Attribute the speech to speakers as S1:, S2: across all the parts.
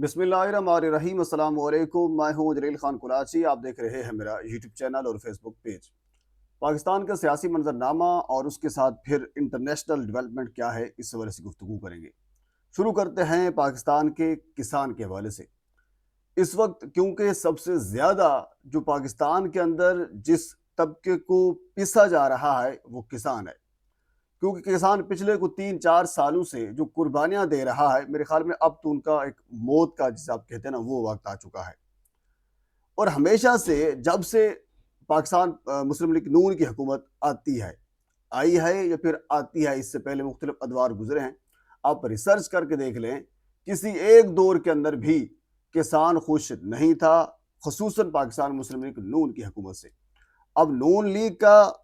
S1: बिस्मिल्लाहिर्रहमानिर्रहीम। अस्सलाम वालेकुम। मैं हूं जलील खान कुराची। आप देख रहे हैं मेरा यूट्यूब चैनल और फेसबुक पेज। पाकिस्तान का सियासी मंजरनामा और उसके साथ फिर इंटरनेशनल डेवलपमेंट क्या है, इस हवाले से गुफ्तगू करेंगे। शुरू करते हैं पाकिस्तान के किसान के हवाले से। इस वक्त क्योंकि सबसे ज़्यादा जो पाकिस्तान के अंदर जिस तबके को पिसा जा रहा है वो किसान है, क्योंकि किसान पिछले को 3-4 सालों से जो कुर्बानियां दे रहा है, मेरे ख्याल में अब तो उनका एक मौत का, जिसे आप कहते हैं ना, वो वक्त आ चुका है। और हमेशा से, जब से पाकिस्तान मुस्लिम लीग नून की हुकूमत आती है, आई है या फिर आती है, इससे पहले मुख्तलिफ अदवार गुजरे हैं। आप रिसर्च करके देख लें, किसी एक दौर के अंदर भी किसान खुश नहीं था, खसूसन पाकिस्तान मुस्लिम लीग नून की हुकूमत से। अब नून लीग का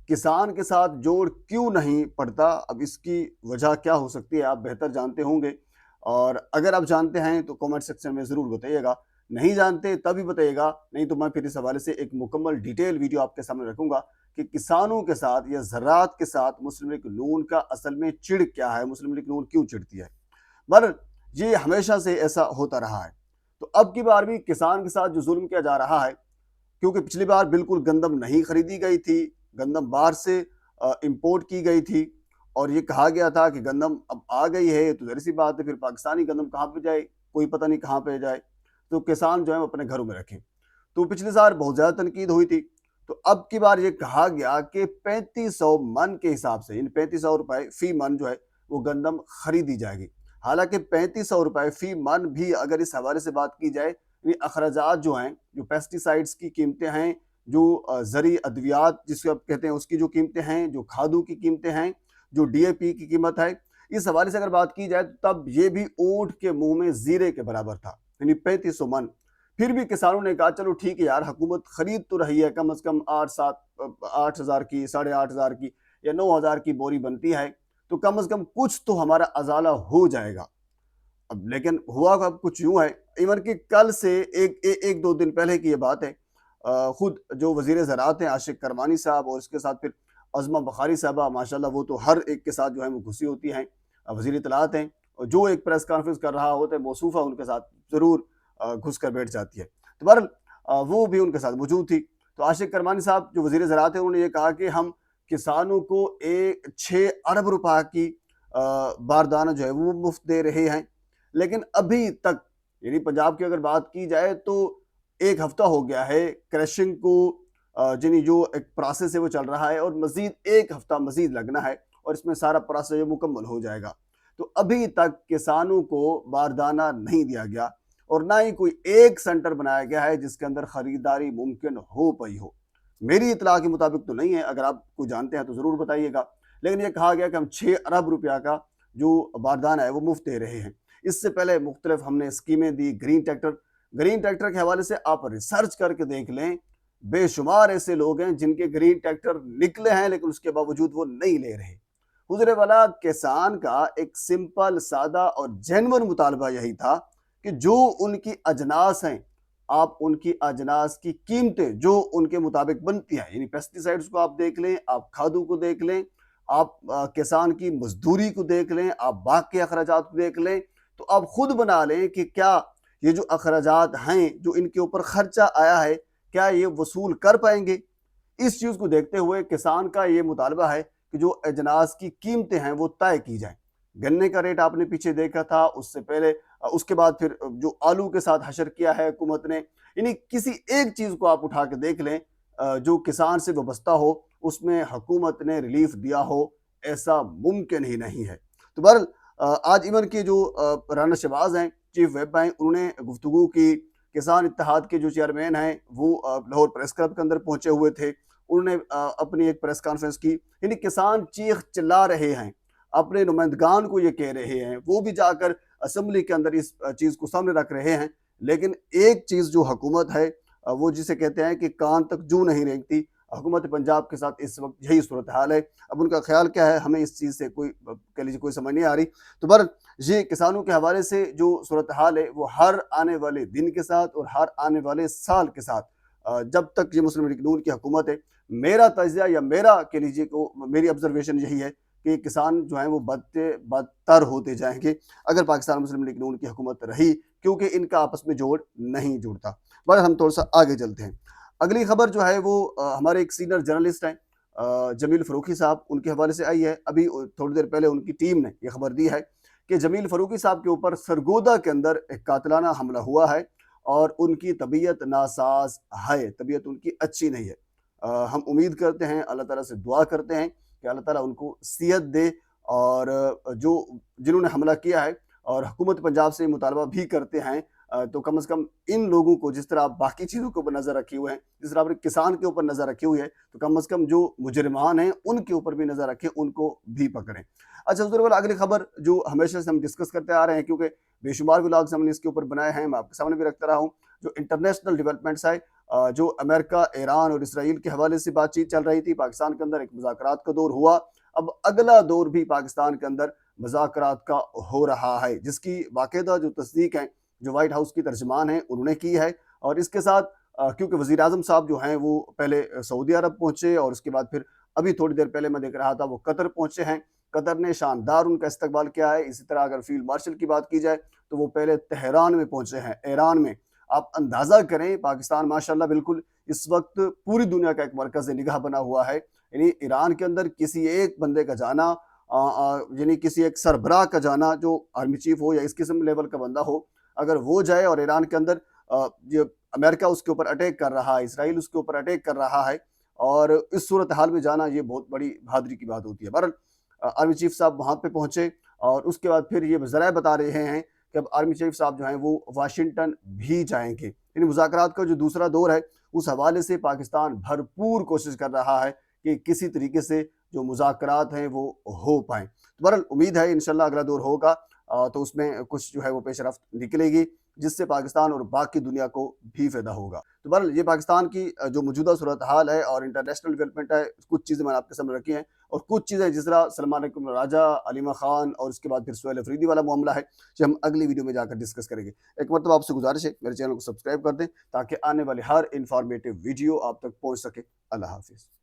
S1: किसान के साथ जोड़ क्यों नहीं पड़ता, अब इसकी वजह क्या हो सकती है, आप बेहतर जानते होंगे। और अगर आप जानते हैं तो कमेंट सेक्शन में ज़रूर बताइएगा, नहीं जानते तभी बताइएगा, नहीं तो मैं फिर इस हवाले से एक मुकम्मल डिटेल वीडियो आपके सामने रखूंगा कि किसानों के साथ या ज़राअत के साथ मुस्लिम लीग नून का असल में चिड़ क्या है, मुस्लिम लीग नून क्यों चिड़ती है। पर ये हमेशा से ऐसा होता रहा है। तो अब की बार भी किसान के साथ जो जुल्म किया जा रहा है, क्योंकि पिछली बार बिल्कुल गंदम नहीं खरीदी गई थी, गंदम बाहर से इंपोर्ट की गई थी, और ये कहा गया था कि गंदम अब आ गई है तो ज़ाहिर सी बात है फिर पाकिस्तानी गंदम कहाँ पे जाए, कोई पता नहीं कहाँ पे जाए, तो किसान जो है वो अपने घरों में रखें। तो पिछले साल बहुत ज़्यादा तनकीद हुई थी। तो अब की बार ये कहा गया कि 3500 मन के हिसाब से, इन 3500 रुपए फी मन जो है वो गंदम खरीदी जाएगी। हालांकि 3500 रुपए फी मन भी अगर इस हवाले से बात की जाए, ये अखराजात जो हैं, जो पेस्टिसाइड्स की कीमतें हैं, जो ज़री अद्वियात जिसको आप कहते हैं उसकी जो कीमतें हैं, जो खादों की कीमतें हैं, जो डीएपी की कीमत है, इस हवाले से अगर बात की जाए तब ये भी ऊंट के मुंह में जीरे के बराबर था, यानी 3500 मन। फिर भी किसानों ने कहा चलो ठीक है यार, हुकूमत खरीद तो रही है, कम से कम 8-7 8 हज़ार की, 8,500 की या 9,000 की बोरी बनती है, तो कम से कम कुछ तो हमारा अजाला हो जाएगा। अब लेकिन हुआ अब कुछ यूं है, इवन कि कल से एक दो दिन पहले की ये बात है, खुद जो वजीर ज़राअत हैं आशिक करमानी साहब, और इसके साथ फिर अज़मा बखारी साहबा, माशाल्लाह वो तो हर एक के साथ जो है वो घुसी होती हैं, वजीर इत्तलात हैं, और जो एक प्रेस कॉन्फ्रेंस कर रहा होता है मौसूफ़ा उनके साथ ज़रूर घुस कर बैठ जाती है। तो बहरहाल वो भी उनके साथ मौजूद थी। तो आशिक करमानी साहब जो वजीर ज़राअत हैं, उन्होंने ये कहा कि हम किसानों को 6 अरब रुपए की बारदाना जो है वो मुफ्त दे रहे हैं। लेकिन अभी तक, यानी पंजाब की अगर बात की जाए तो 1 हफ्ता हो गया है क्रशिंग को, यानी जो एक प्रोसेस है वो चल रहा है, और मजीद 1 हफ्ता मजीद लगना है और इसमें सारा प्रोसेस मुकम्मल हो जाएगा। तो अभी तक किसानों को बारदाना नहीं दिया गया, और ना ही कोई एक सेंटर बनाया गया है जिसके अंदर खरीदारी मुमकिन हो पाई हो। मेरी इतला के मुताबिक तो नहीं है, अगर आप कोई जानते हैं तो ज़रूर बताइएगा। लेकिन ये कहा गया कि हम 6 अरब रुपया का जो बारदाना है वो मुफ्त दे रहे हैं। इससे पहले मुख्तलिफ हमने स्कीमें दी, ग्रीन ट्रैक्टर के हवाले से आप रिसर्च करके देख लें, बेशुमार ऐसे लोग हैं जिनके ग्रीन ट्रैक्टर निकले हैं लेकिन उसके बावजूद वो नहीं ले रहे। हुजरे वाला, किसान का एक सिंपल, सादा और जेन्युइन मुतालबा यही था कि जो उनकी अजनास हैं, आप उनकी अजनास की कीमतें जो उनके मुताबिक बनती हैं, यानी पेस्टिसाइड्स को आप देख लें, आप खादों को देख लें, आप किसान की मजदूरी को देख लें, आप बाकी अखराजात को देख लें, तो आप खुद बना लें कि क्या ये जो अखराजात हैं, जो इनके ऊपर खर्चा आया है, क्या ये वसूल कर पाएंगे। इस चीज़ को देखते हुए किसान का ये मुतालबा है कि जो अजनास की कीमतें हैं वो तय की जाएं। गन्ने का रेट आपने पीछे देखा था, उससे पहले उसके बाद फिर जो आलू के साथ हशर किया है हुकूमत ने, यानी किसी एक चीज़ को आप उठा के देख लें जो किसान से वाबस्ता हो, उसमें हुकूमत ने रिलीफ दिया हो, ऐसा मुमकिन ही नहीं है। तो बहरहाल आज इवन के जो राना शहबाज हैं, चीफ वेब हैं, उन्होंने गुफ्तगू की। किसान इत्तेहाद के जो चेयरमैन हैं वो लाहौर प्रेस क्लब के अंदर पहुंचे हुए थे, उन्होंने अपनी एक प्रेस कॉन्फ्रेंस की, यानी किसान चीख चिल्ला रहे हैं, अपने नुमाइंदगान को ये कह रहे हैं, वो भी जाकर असम्बली के अंदर इस चीज़ को सामने रख रहे हैं। लेकिन एक चीज़ जो हुकूमत है, वो जिसे कहते हैं कि कान तक जू नहीं रेंगती, हुकूमत पंजाब के साथ इस वक्त यही सूरत हाल है। अब उनका ख्याल क्या है, हमें इस चीज़ से कोई कह लीजिए कोई समझ नहीं आ रही। तो बर ये किसानों के हवाले से जो सूरत हाल है वो हर आने वाले दिन के साथ और हर आने वाले साल के साथ, जब तक ये मुस्लिम लीग नून की हुकूमत है, मेरा तजिया या मेरा कह लीजिए को मेरी ऑब्जर्वेशन यही है کہ کسان جو ہیں وہ بدتر ہوتے جائیں گے اگر پاکستان مسلم لیگ نون کی حکومت رہی، کیونکہ ان کا آپس میں جوڑ نہیں جڑتا۔ بہرحال ہم تھوڑا سا آگے چلتے ہیں۔ اگلی خبر جو ہے وہ ہمارے ایک سینئر جرنلسٹ ہیں جمیل فاروقی صاحب، ان کے حوالے سے آئی ہے۔ ابھی تھوڑی دیر پہلے ان کی ٹیم نے یہ خبر دی ہے کہ جمیل فاروقی صاحب کے اوپر سرگودا کے اندر ایک قاتلانہ حملہ ہوا ہے اور ان کی طبیعت ناساز ہے، طبیعت ان کی اچھی نہیں ہے۔ ہم امید کرتے ہیں، اللہ تعالیٰ سے دعا کرتے ہیں کہ اللہ تعالیٰ ان کو صحت دے، اور جنہوں نے حملہ کیا ہے اور حکومت پنجاب سے مطالبہ بھی کرتے ہیں تو کم از کم ان لوگوں کو، جس طرح آپ باقی چیزوں کے اوپر نظر رکھے ہوئے ہیں، جس طرح آپ نے کسان کے اوپر نظر رکھی ہوئی ہے، تو کم از کم جو مجرمان ہیں ان کے اوپر بھی نظر رکھیں، ان کو بھی پکڑیں۔ اچھا حضور والا، اگلی خبر جو ہمیشہ سے ہم ڈسکس کرتے آ رہے ہیں، کیونکہ بے شمار ولاگز ہم نے اس کے اوپر بنائے ہیں، میں آپ کے سامنے بھی رکھتا رہا ہوں، جو انٹرنیشنل ڈیولپمنٹس ہے، جو امریکہ، ایران اور اسرائیل کے حوالے سے بات چیت چل رہی تھی، پاکستان کے اندر ایک مذاکرات کا دور ہوا، اب اگلا دور بھی پاکستان کے اندر مذاکرات کا ہو رہا ہے، جس کی باقاعدہ جو تصدیق ہے جو وائٹ ہاؤس کی ترجمان ہیں انہوں نے کی ہے۔ اور اس کے ساتھ کیونکہ وزیر اعظم صاحب جو ہیں وہ پہلے سعودی عرب پہنچے اور اس کے بعد پھر ابھی تھوڑی دیر پہلے میں دیکھ رہا تھا وہ قطر پہنچے ہیں، قطر نے شاندار ان کا استقبال کیا ہے۔ اسی طرح اگر فیلڈ مارشل کی بات کی جائے تو وہ پہلے تہران میں پہنچے ہیں، ایران میں۔ آپ اندازہ کریں، پاکستان ماشاءاللہ بالکل اس وقت پوری دنیا کا ایک مرکز نگاہ بنا ہوا ہے، یعنی ایران کے اندر کسی ایک بندے کا جانا، یعنی کسی ایک سربراہ کا جانا جو آرمی چیف ہو یا اس قسم لیول کا بندہ ہو، اگر وہ جائے اور ایران کے اندر یہ امریکہ اس کے اوپر اٹیک کر رہا ہے، اسرائیل اس کے اوپر اٹیک کر رہا ہے، اور اس صورتحال میں جانا یہ بہت بڑی بہادری کی بات ہوتی ہے۔ بہرحال آرمی چیف صاحب وہاں پہ پہنچے اور اس کے بعد پھر یہ ذرائع بتا رہے ہیں کہ اب آرمی چیف صاحب جو ہیں وہ واشنگٹن بھی جائیں گے، یعنی مذاکرات کا جو دوسرا دور ہے اس حوالے سے پاکستان بھرپور کوشش کر رہا ہے کہ کسی طریقے سے جو مذاکرات ہیں وہ ہو پائیں۔ تو بہرحال امید ہے انشاءاللہ اگلا دور ہوگا تو اس میں کچھ جو ہے وہ پیش رفت نکلے گی، جس سے پاکستان اور باقی دنیا کو بھی فائدہ ہوگا۔ تو بہرحال یہ پاکستان کی جو موجودہ صورتحال ہے اور انٹرنیشنل ڈیولپمنٹ ہے، کچھ چیزیں میں نے آپ کے سامنے رکھی ہیں، اور کچھ چیزیں جس طرح سلمان اکرم راجہ، علیمہ خان اور اس کے بعد پھر سہیل افریدی والا معاملہ ہے جو ہم اگلی ویڈیو میں جا کر ڈسکس کریں گے۔ ایک مرتبہ آپ سے گزارش ہے میرے چینل کو سبسکرائب کر دیں تاکہ آنے والے ہر انفارمیٹیو ویڈیو آپ تک پہنچ سکے۔ اللہ حافظ۔